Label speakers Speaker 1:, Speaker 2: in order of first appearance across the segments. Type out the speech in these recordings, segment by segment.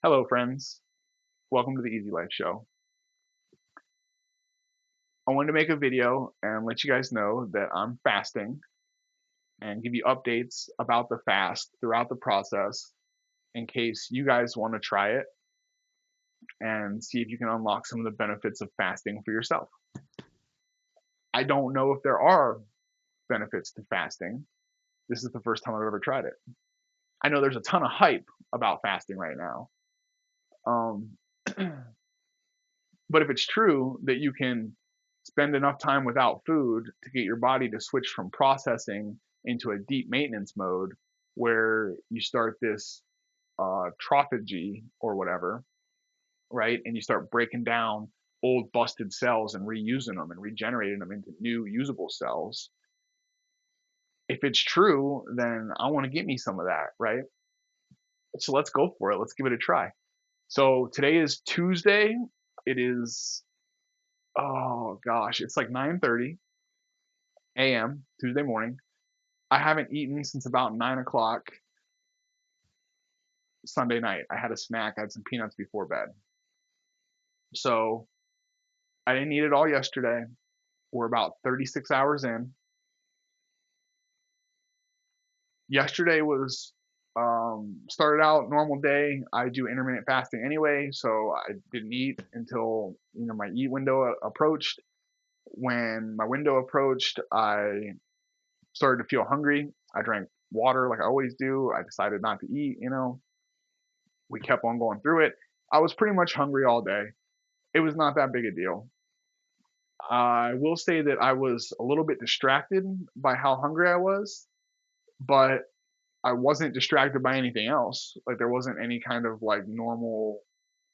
Speaker 1: Hello, friends. Welcome to the Easy Life Show. I wanted to make a video and let you guys know that I'm fasting and give you updates about the fast throughout the process in case you guys want to try it and see if you can unlock some of the benefits of fasting for yourself. I don't know if there are benefits to fasting. This is the first time I've ever tried it. I know there's a ton of hype about fasting right now. Um, But if it's true that you can spend enough time without food to get your body to switch from processing into a deep maintenance mode where you start this autophagy or whatever, right? And you start breaking down old busted cells and reusing them and regenerating them into new usable cells. If it's true, then I want to get me some of that, right? So let's go for it. Let's give it a try. So today is Tuesday. It is, oh gosh, it's like 9:30 a.m. Tuesday morning. I haven't eaten since about 9 o'clock Sunday night. I had a snack, I had some peanuts before bed. So I didn't eat it all yesterday. We're about 36 hours in. Yesterday was started out normal day. I do intermittent fasting anyway, so I didn't eat until my eat window approached. When my window approached, I started to feel hungry. I drank water like I always do. I decided not to eat. We kept on going through it. I was pretty much hungry all day. It was not that big a deal. I will say that I was a little bit distracted by how hungry I was, but I wasn't distracted by anything else. Like there wasn't any kind of like normal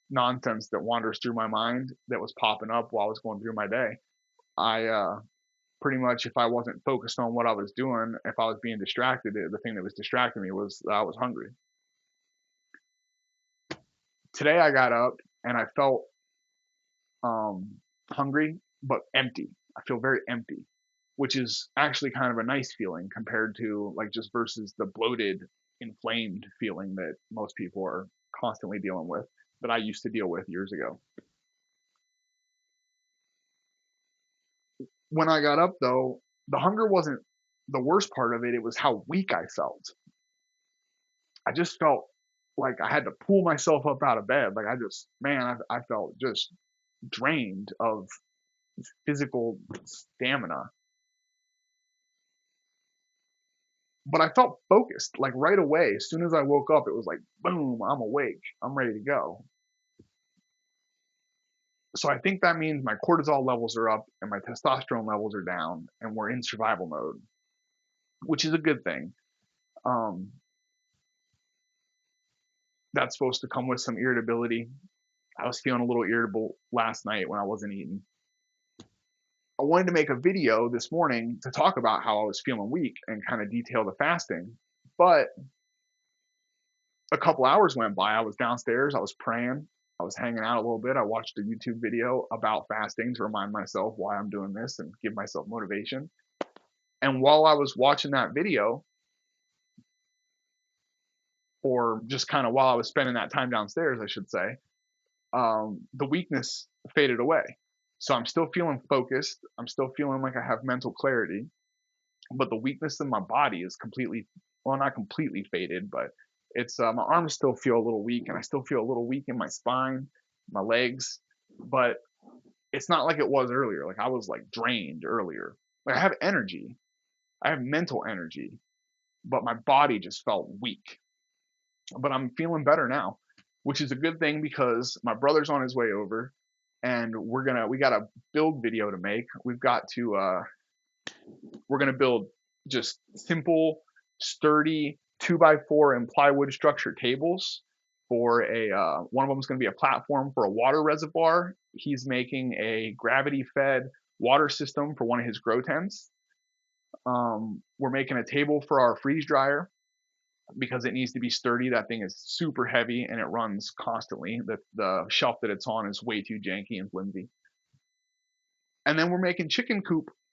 Speaker 1: nonsense that wanders through my mind that was popping up while I was going through my day. I pretty much, if I wasn't focused on what I was doing, if I was being distracted, the thing that was distracting me was that I was hungry. Today I got up and I felt hungry but empty. I feel very empty, which is actually kind of a nice feeling compared to like just versus the bloated, inflamed feeling that most people are constantly dealing with that I used to deal with years ago. When I got up though, the hunger wasn't the worst part of it. It was how weak I felt. I just felt like I had to pull myself up out of bed. Like I felt just drained of physical stamina. But I felt focused like right away. As soon as I woke up, it was like, boom, I'm awake. I'm ready to go. So I think that means my cortisol levels are up and my testosterone levels are down and we're in survival mode, which is a good thing. Um, that's supposed to come with some irritability. I was feeling a little irritable last night when I wasn't eating. I wanted to make a video this morning to talk about how I was feeling weak and kind of detail the fasting. But a couple hours went by. I was downstairs. I was praying. I was hanging out a little bit. I watched a YouTube video about fasting to remind myself why I'm doing this and give myself motivation. And while I was watching that video, or just kind of while I was spending that time downstairs, I should say, the weakness faded away. So I'm still feeling focused. I'm still feeling like I have mental clarity, but the weakness in my body is completely, well, not completely faded, but it's my arms still feel a little weak, and I still feel a little weak in my spine, my legs, but it's not like it was earlier. Like I was like drained earlier. Like I have energy, I have mental energy, but my body just felt weak. But I'm feeling better now, which is a good thing because my brother's on his way over, and we got a build video to make. We're gonna build just simple, sturdy 2x4 and plywood structured tables for a one of them is going to be a platform for a water reservoir. He's making a gravity fed water system for one of his grow tents. We're making a table for our freeze dryer because it needs to be sturdy. That thing is super heavy and it runs constantly. The shelf that it's on is way too janky and flimsy. And then we're making chicken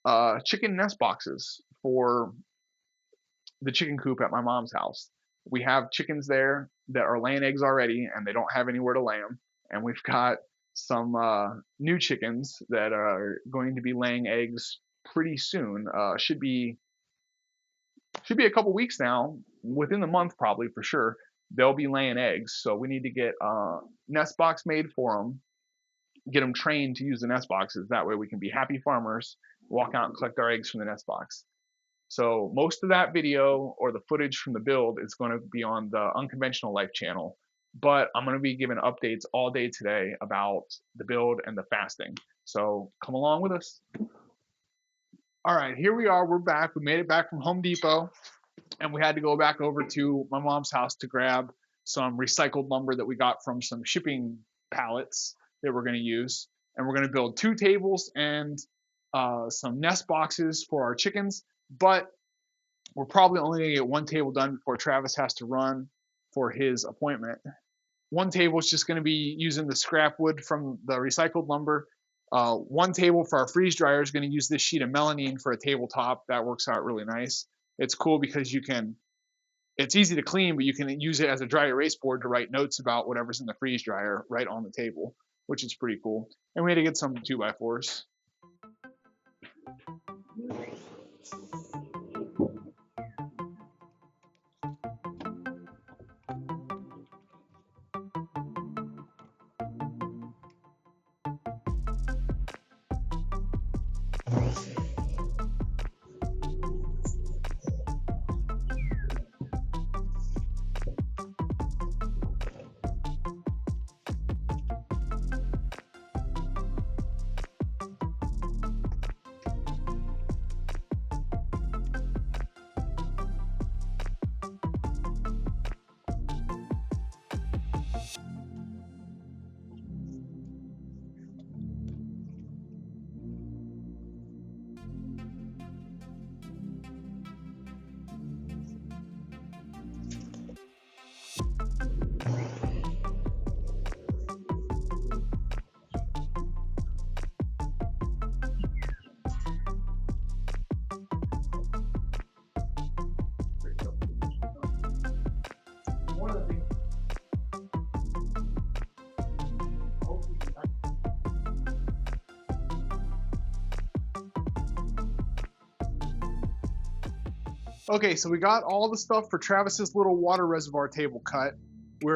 Speaker 1: nest boxes for the chicken coop at my mom's house. We have chickens there that are laying eggs already, and they don't have anywhere to lay them. And we've got some new chickens that are going to be laying eggs pretty soon. Should be a couple weeks now, within the month probably for sure. They'll be laying eggs, so we need to get a nest box made for them, get them trained to use the nest boxes. That way we can be happy farmers, walk out and collect our eggs from the nest box. So most of that video or the footage from the build is going to be on the Unconventional Life channel, but I'm going to be giving updates all day today about the build and the fasting. So come along with us. All right, here we are. We're back. We made it back from Home Depot, and we had to go back over to my mom's house to grab some recycled lumber that we got from some shipping pallets that we're going to use. And we're going to build 2 tables and some nest boxes for our chickens. But we're probably only going to get 1 table done before Travis has to run for his appointment. 1 table is just going to be using the scrap wood from the recycled lumber. 1 table for our freeze dryer is going to use this sheet of melamine for a tabletop. That works out really nice. It's cool because it's easy to clean, but you can use it as a dry erase board to write notes about whatever's in the freeze dryer right on the table, which is pretty cool. And we had to get some 2x4s. Okay, so we got all the stuff for Travis's little water reservoir table cut. We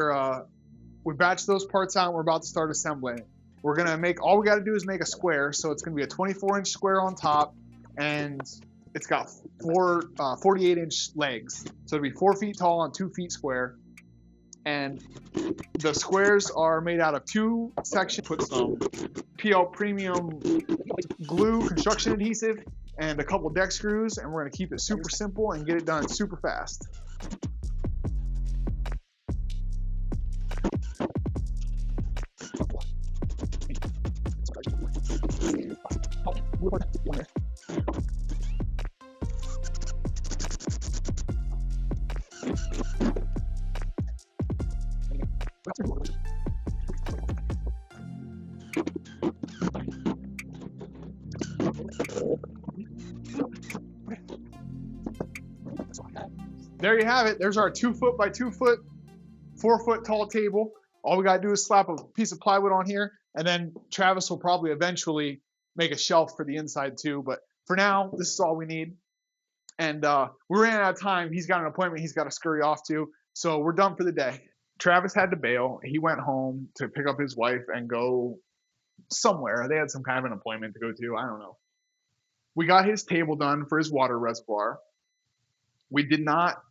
Speaker 1: batched those parts out and we're about to start assembling. We're gonna make, all we gotta do is make a square. So it's gonna be a 24-inch square on top, and it's got 48-inch legs. So it'll be 4 feet tall and 2 feet square. And the squares are made out of 2 sections. Put some PL Premium glue, construction adhesive, and a couple deck screws, and we're gonna keep it super simple and get it done super fast. There you have it. There's our 2 foot by 2 foot, 4 foot tall table. All we gotta do is slap a piece of plywood on here, and then Travis will probably eventually make a shelf for the inside too. But for now, this is all we need. And we ran out of time. He's got an appointment he's got to scurry off to, so we're done for the day. Travis had to bail. He went home to pick up his wife and go somewhere. They had some kind of an appointment to go to. I don't know. We got his table done for his water reservoir. We did not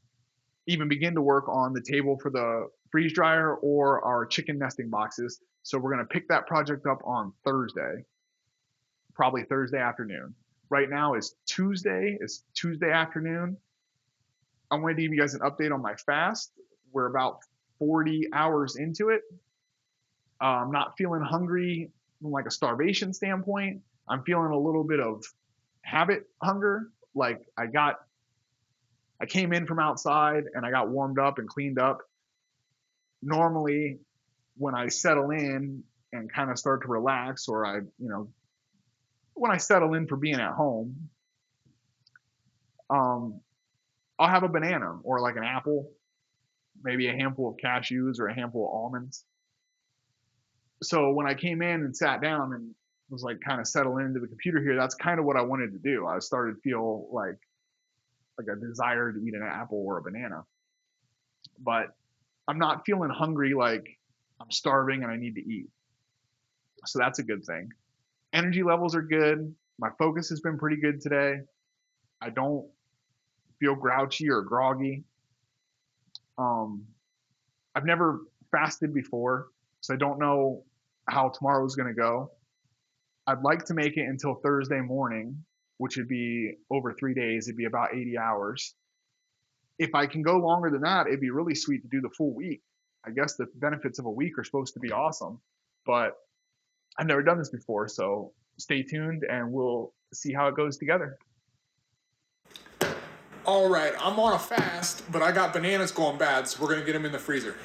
Speaker 1: even begin to work on the table for the freeze dryer or our chicken nesting boxes. So we're going to pick that project up on Thursday, probably Thursday afternoon. Right now is Tuesday. It's Tuesday afternoon. I'm going to give you guys an update on my fast. We're about 40 hours into it. I'm not feeling hungry from like a starvation standpoint. I'm feeling a little bit of habit hunger. Like I came in from outside and I got warmed up and cleaned up. Normally, when I settle in and kind of start to relax, or when I settle in for being at home, I'll have a banana or like an apple maybe a handful of cashews or a handful of almonds. So when I came in and sat down and was like kind of settling into the computer here, that's kind of what I wanted to do. I started to feel like a desire to eat an apple or a banana, but I'm not feeling hungry like I'm starving and I need to eat. So that's a good thing. Energy levels are good. My focus has been pretty good today. I don't feel grouchy or groggy. Um, I've never fasted before, so I don't know how tomorrow's going to go. I'd like to make it until Thursday morning, which would be over 3 days. It'd be about 80 hours. If I can go longer than that, it'd be really sweet to do the full week. I guess the benefits of a week are supposed to be awesome, but I've never done this before, so stay tuned and we'll see how it goes together.
Speaker 2: All right, I'm on a fast, but I got bananas going bad, so we're gonna get them in the freezer.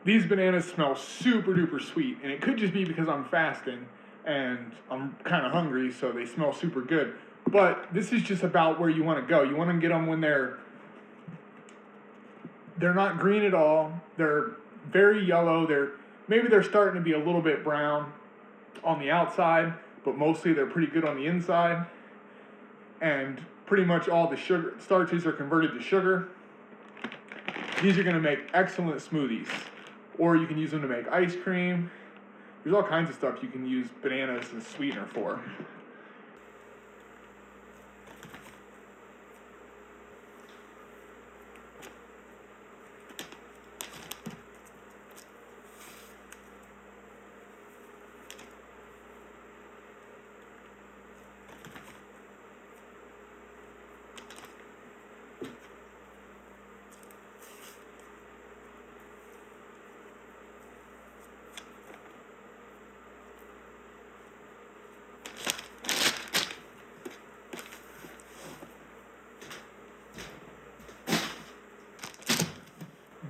Speaker 2: These bananas smell super duper sweet, and it could just be because I'm fasting and I'm kind of hungry, so they smell super good. But this is just about where you want to go. You want to get them when they're not green at all. They're very yellow. Maybe they're starting to be a little bit brown on the outside, but mostly they're pretty good on the inside. And pretty much all the sugar starches are converted to sugar. These are going to make excellent smoothies, or you can use them to make ice cream. There's all kinds of stuff you can use bananas as sweetener for.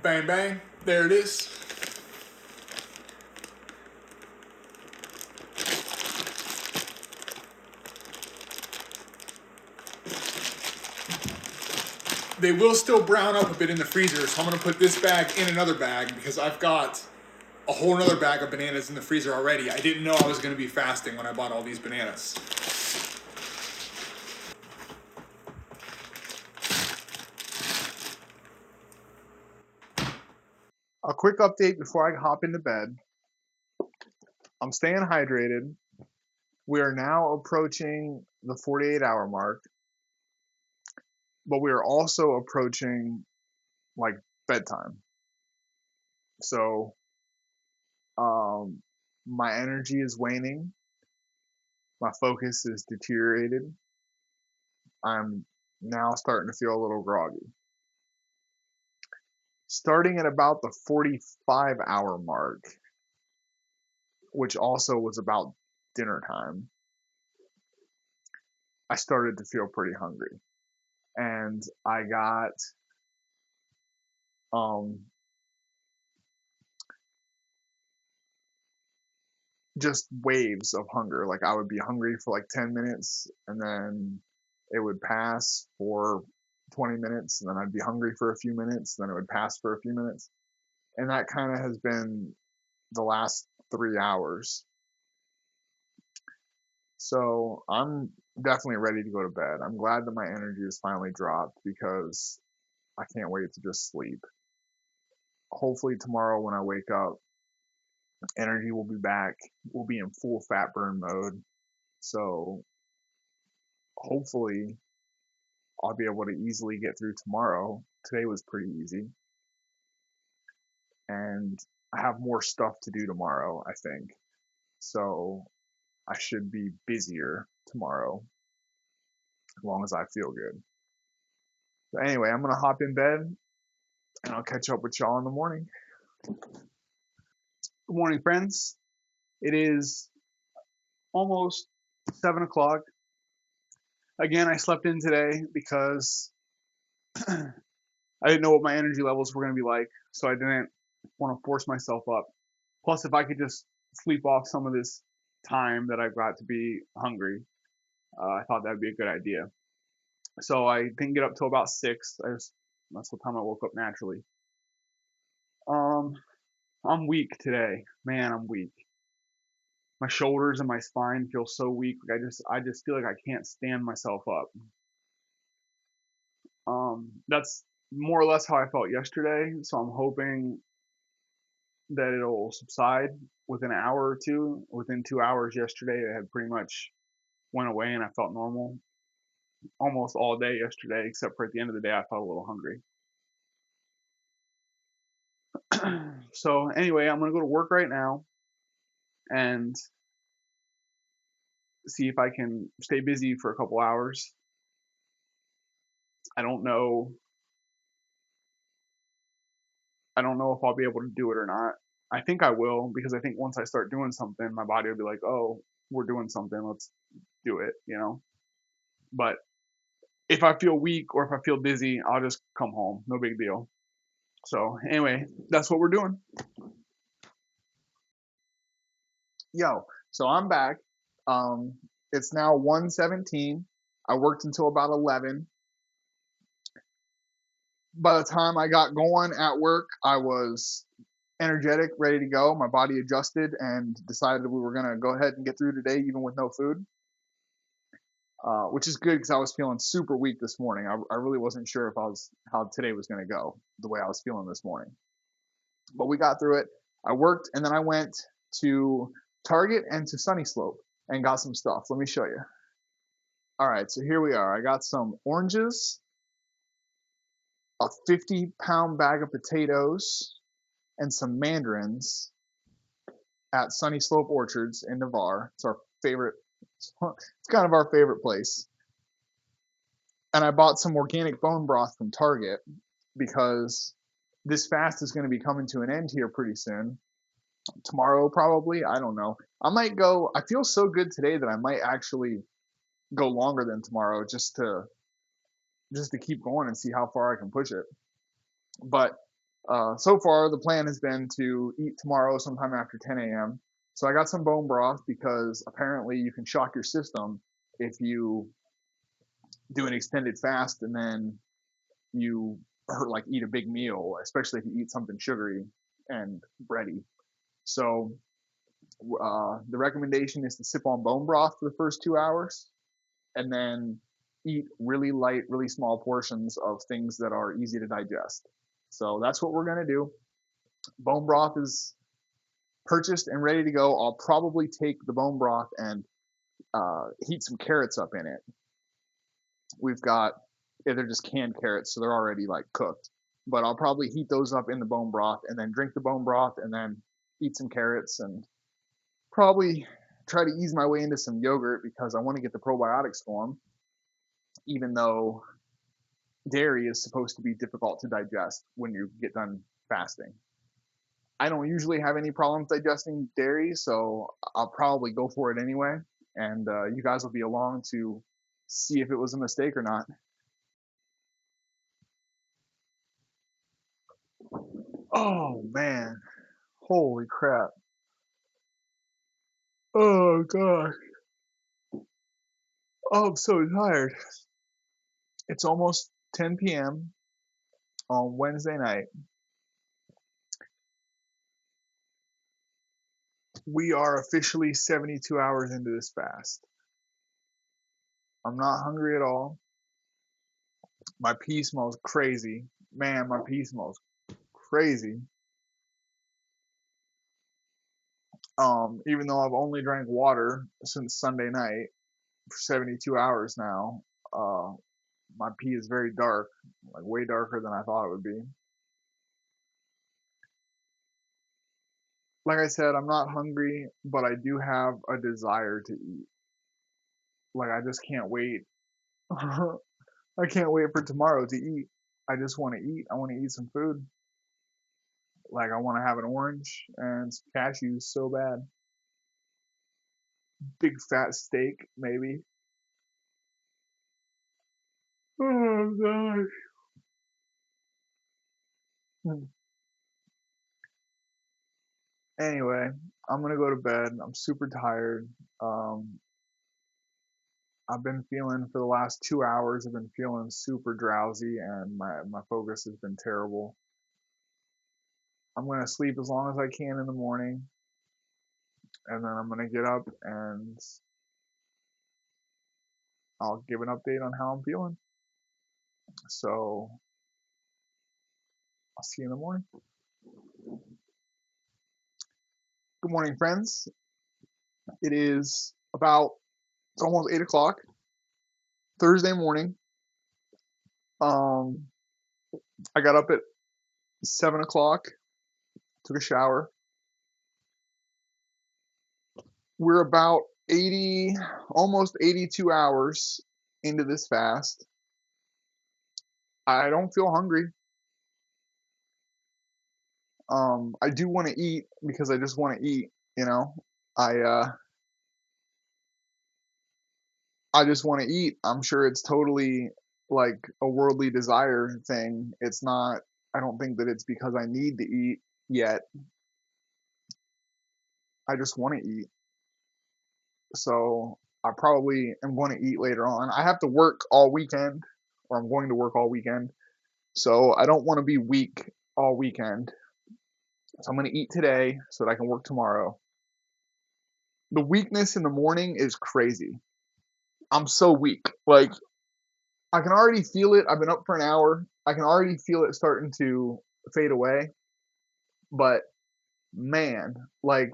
Speaker 2: Bang bang, there it is. They will still brown up a bit in the freezer, so I'm gonna put this bag in another bag because I've got a whole other bag of bananas in the freezer already. I didn't know I was gonna be fasting when I bought all these bananas.
Speaker 1: A quick update before I hop into bed. I'm staying hydrated. We are now approaching the 48-hour mark, but we are also approaching like bedtime. So my energy is waning. My focus is deteriorated. I'm now starting to feel a little groggy. Starting at about the 45-hour mark, which also was about dinner time, I started to feel pretty hungry. And I got um, just waves of hunger. Like I would be hungry for like 10 minutes and then it would pass for 20 minutes and then I'd be hungry for a few minutes, and then it would pass for a few minutes. And that kind of has been the last 3 hours. So I'm definitely ready to go to bed. I'm glad that my energy has finally dropped because I can't wait to just sleep. Hopefully tomorrow when I wake up, energy will be back. We'll be in full fat burn mode. So hopefully I'll be able to easily get through tomorrow. Today was pretty easy. And I have more stuff to do tomorrow, I think. So I should be busier tomorrow as long as I feel good. So anyway, I'm gonna hop in bed and I'll catch up with y'all in the morning. Good morning, friends. It is almost 7 o'clock. Again, I slept in today because I didn't know what my energy levels were going to be like, so I didn't want to force myself up. Plus, if I could just sleep off some of this time that I've got to be hungry, I thought that'd be a good idea. So I didn't get up till about 6. That's what time I woke up naturally. Um, I'm weak today, man. I'm weak. My shoulders and my spine feel so weak. Like I just feel like I can't stand myself up. That's more or less how I felt yesterday. So I'm hoping that it'll subside within an hour or two. Within 2 hours yesterday, it had pretty much went away and I felt normal almost all day yesterday, except for at the end of the day, I felt a little hungry. So anyway, I'm gonna go to work right now and see if I can stay busy for a couple hours. I don't know. I don't know if I'll be able to do it or not. I think I will because I think once I start doing something, my body will be like, "Oh, we're doing something. Let's do it." But if I feel weak or if I feel dizzy, I'll just come home. No big deal. So anyway, that's what we're doing. Yo, so I'm back. Um, it's now 1:17. I worked until about 11. By the time I got going at work, I was energetic, ready to go. My body adjusted and decided we were gonna go ahead and get through today, even with no food. Which is good because I was feeling super weak this morning. I really wasn't sure if I was how today was going to go the way I was feeling this morning, but we got through it. I worked and then I went to Target and to Sunny Slope and got some stuff. Let me show you. All right, so here we are. I got some oranges, a 50-pound bag of potatoes, and some mandarins at Sunny Slope Orchards in Navarre. It's our favorite. It's kind of our favorite place. And I bought some organic bone broth from Target because this fast is going to be coming to an end here pretty soon. Tomorrow, probably. I don't know. I might go. I feel so good today that I might actually go longer than tomorrow just to keep going and see how far I can push it. But so far, the plan has been to eat tomorrow sometime after 10 a.m. So I got some bone broth because apparently you can shock your system if you do an extended fast and then you like eat a big meal, especially if you eat something sugary and bready. So the recommendation is to sip on bone broth for the first 2 hours and then eat really light, really small portions of things that are easy to digest. So that's what we're going to do. Bone broth is purchased and ready to go. I'll probably take the bone broth and heat some carrots up in it. We've got, yeah, they're just canned carrots, so they're already like cooked. But I'll probably heat those up in the bone broth and then drink the bone broth and then eat some carrots and probably try to ease my way into some yogurt because I want to get the probiotics for them, even though dairy is supposed to be difficult to digest when you get done fasting. I don't usually have any problems digesting dairy, so I'll probably go for it anyway. And you guys will be along to see if it was a mistake or not. Oh man, holy crap! Oh god, oh I'm so tired. It's almost 10 p.m. on Wednesday night. We are officially 72 hours into this fast. I'm not hungry at all. My pee smells crazy. Man, my pee smells crazy. Even though I've only drank water since Sunday night for 72 hours now, uh, my pee is very dark, like way darker than I thought it would be. Like I said, I'm not hungry, but I do have a desire to eat. Like I just can't wait. I can't wait for tomorrow to eat. I just want to eat. I want to eat some food. Like I want to have an orange and some cashews so bad. Big fat steak, maybe. Oh gosh. Anyway, I'm gonna go to bed. I'm super tired. Um, I've been feeling for the last 2 hours. I've been feeling super drowsy, and my focus has been terrible. I'm gonna sleep as long as I can in the morning, and then I'm gonna get up and I'll give an update on how I'm feeling. So I'll see you in the morning. Good morning, friends. It is about it's almost 8 o'clock Thursday morning. Um, I got up at 7 o'clock, took a shower. We're about 80, almost 82 hours into this fast. I don't feel hungry. I do want to eat because I just want to eat. You know, I uh, I just want to eat. I'm sure it's totally like a worldly desire thing. It's not. I don't think that it's because I need to eat yet. I just want to eat. So I probably am going to eat later on. I have to work all weekend, or I'm going to work all weekend. So I don't want to be weak all weekend. So I'm going to eat today so that I can work tomorrow. The weakness in the morning is crazy. I'm so weak. Like I can already feel it. I've been up for an hour. I can already feel it starting to fade away. But man, like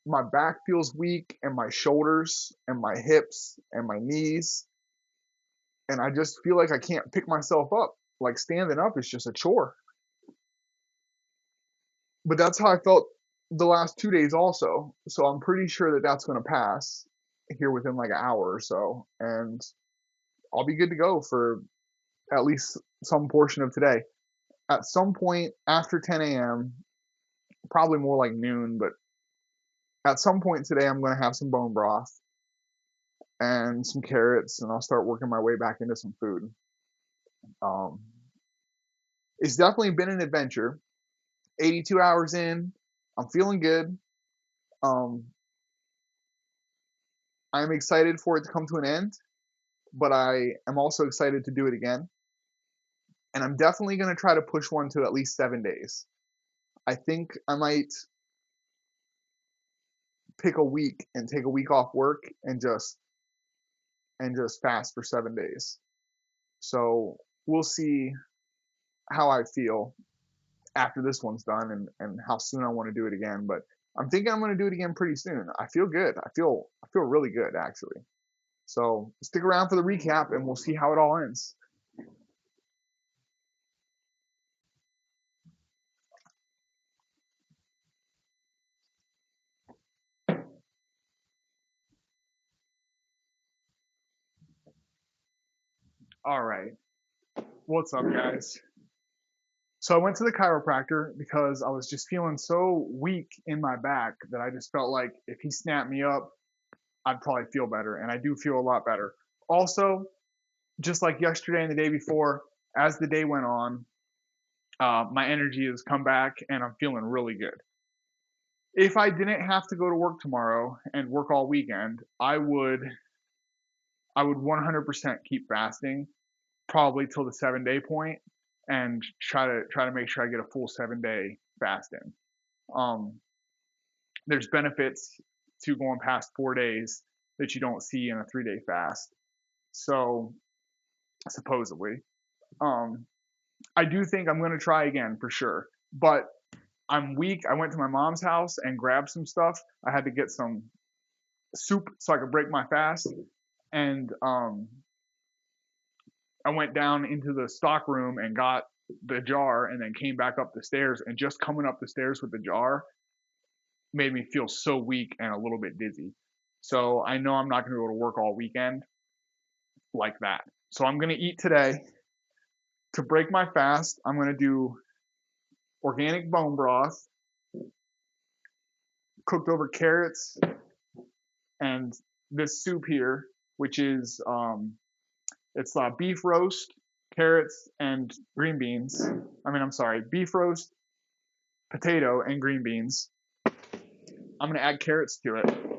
Speaker 1: my back feels weak and my shoulders and my hips and my knees. And I just feel like I can't pick myself up. Like standing up is just a chore. But that's how I felt the last 2 days also. So I'm pretty sure that that's going to pass here within like an hour or so. And I'll be good to go for at least some portion of today. At some point after 10 a.m., probably more like noon, but at some point today, I'm going to have some bone broth and some carrots, and I'll start working my way back into some food. Um, it's definitely been an adventure. 82 hours in, I'm feeling good. Um, I'm excited for it to come to an end, but I am also excited to do it again. And I'm definitely going to try to push one to at least 7 days. I think I might pick a week and take a week off work and just fast for 7 days. So we'll see how I feel after this one's done and how soon I want to do it again. But I'm thinking I'm going to do it again pretty soon. I feel good. I feel really good actually. So stick around for the recap and we'll see how it all ends. All right. What's up, guys? So I went to the chiropractor because I was just feeling so weak in my back that I just felt like if he snapped me up, I'd probably feel better. And I do feel a lot better. Also, just like yesterday and the day before, as the day went on, my energy has come back and I'm feeling really good. If I didn't have to go to work tomorrow and work all weekend, I would 100% keep fasting, probably till the 7 day point, and try to make sure I get a full 7 day fasting. Um, there's benefits to going past 4 days. that you don't see in a 3-day fast. So supposedly, um, I do think I'm going to try again for sure. But I'm weak. I went to my mom's house and grabbed some stuff. I had to get some soup so I could break my fast. And I went down into the stock room and got the jar and then came back up the stairs. And just coming up the stairs with the jar made me feel so weak and a little bit dizzy. So I know I'm not going to be able to work all weekend like that. So I'm going to eat today. To break my fast, I'm going to do organic bone broth, cooked over carrots, and this soup here, which is it's beef roast, carrots, and green beans. I'm sorry, beef roast, potato, and green beans. I'm gonna add carrots to it.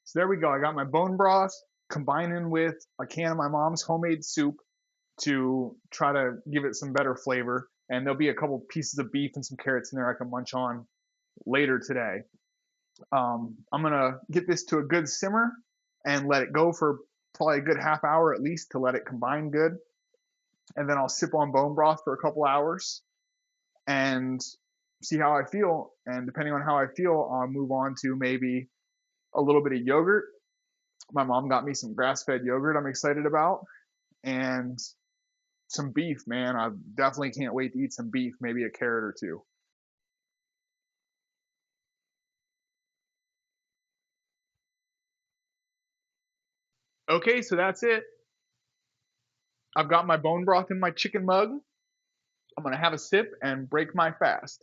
Speaker 1: So there we go. I got my bone broth combining with a can of my mom's homemade soup to try to give it some better flavor. And there'll be a couple pieces of beef and some carrots in there I can munch on later today. I'm gonna get this to a good simmer and let it go for probably a good half hour at least to let it combine good. And then I'll sip on bone broth for a couple hours and see how I feel. And depending on how I feel, I'll move on to maybe a little bit of yogurt. My mom got me some grass fed yogurt I'm excited about, and some beef, man. I definitely can't wait to eat some beef, maybe a carrot or two. Okay, so that's it. I've got my bone broth in my chicken mug. I'm going to have a sip and break my fast.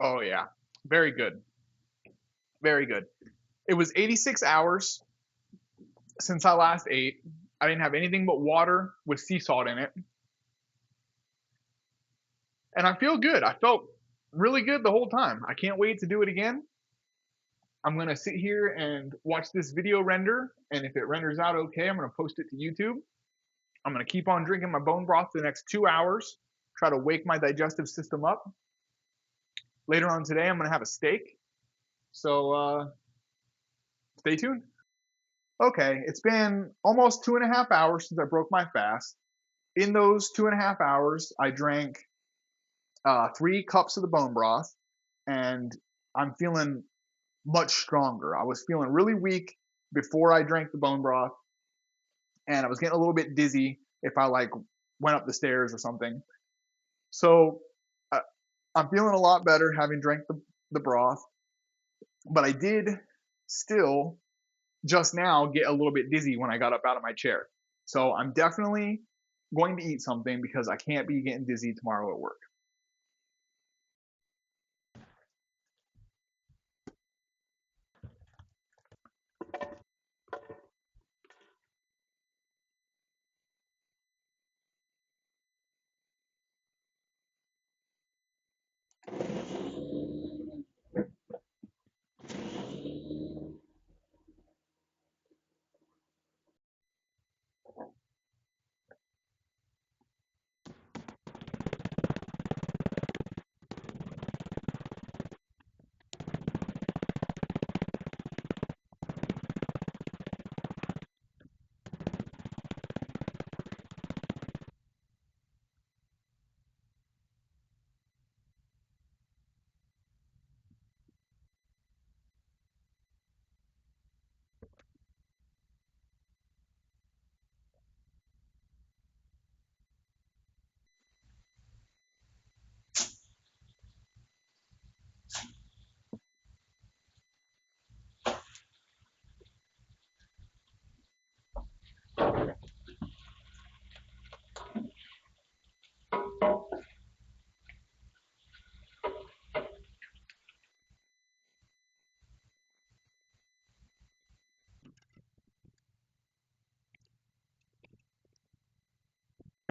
Speaker 1: Oh, yeah. Very good. Very good. It was 86 hours since I last ate. I didn't have anything but water with sea salt in it. And I feel good. I felt really good the whole time. I can't wait to do it again. I'm going to sit here and watch this video render. And if it renders out okay, I'm going to post it to YouTube. I'm going to keep on drinking my bone broth for the next 2 hours, try to wake my digestive system up. Later on today, I'm going to have a steak. So stay tuned. Okay, it's been almost 2.5 hours since I broke my fast. In those 2.5 hours, I drank 3 cups of the bone broth, and I'm feeling much stronger. I was feeling really weak before I drank the bone broth, and I was getting a little bit dizzy if I like went up the stairs or something. So uh, I'm feeling a lot better having drank the broth, but I did still just now get a little bit dizzy when I got up out of my chair. So I'm definitely going to eat something because I can't be getting dizzy tomorrow at work.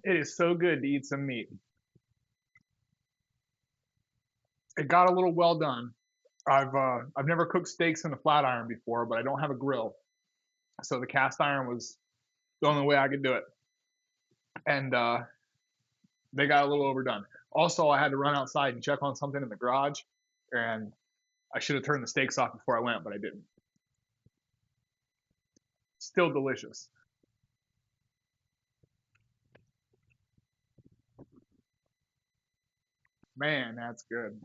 Speaker 1: It is so good to eat some meat. It got a little well done. I've never cooked steaks in a flat iron before, but I don't have a grill, so the cast iron was the only way I could do it, and they got a little overdone. Also, I had to run outside and check on something in the garage, and I should have turned the steaks off before I went, but I didn't. Still delicious. Man, that's good.